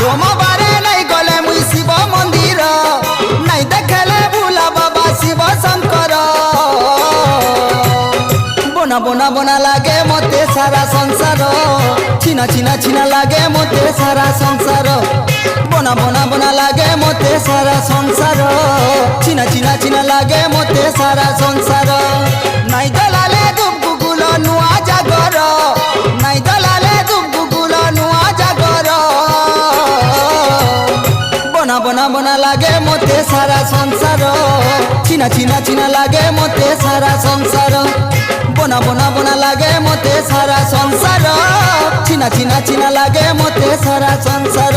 सोमवारे नहीं गले मुई शिव मंदिर नहीं देखले भूला बाबा शिव शंकर बोना बोना बोना लागे मते सारा संसार छिना छिना छिना लागे मते सारा संसार बोना बोना बोना लागे मते सारा संसार छिना छिना छिना लागे मते सारा संसार नहीं दलाले दुब गुगुल नुआ जागर नहीं दलाले दुब गुगुल नुआ जागर बोना बोना बोना लागे मते सारा संसार छिना छिना छिना लागे मते सारा संसार बोना बोना बोना लागे मते सारा संसार छिना छिना छिना लागे मते सारा संसार।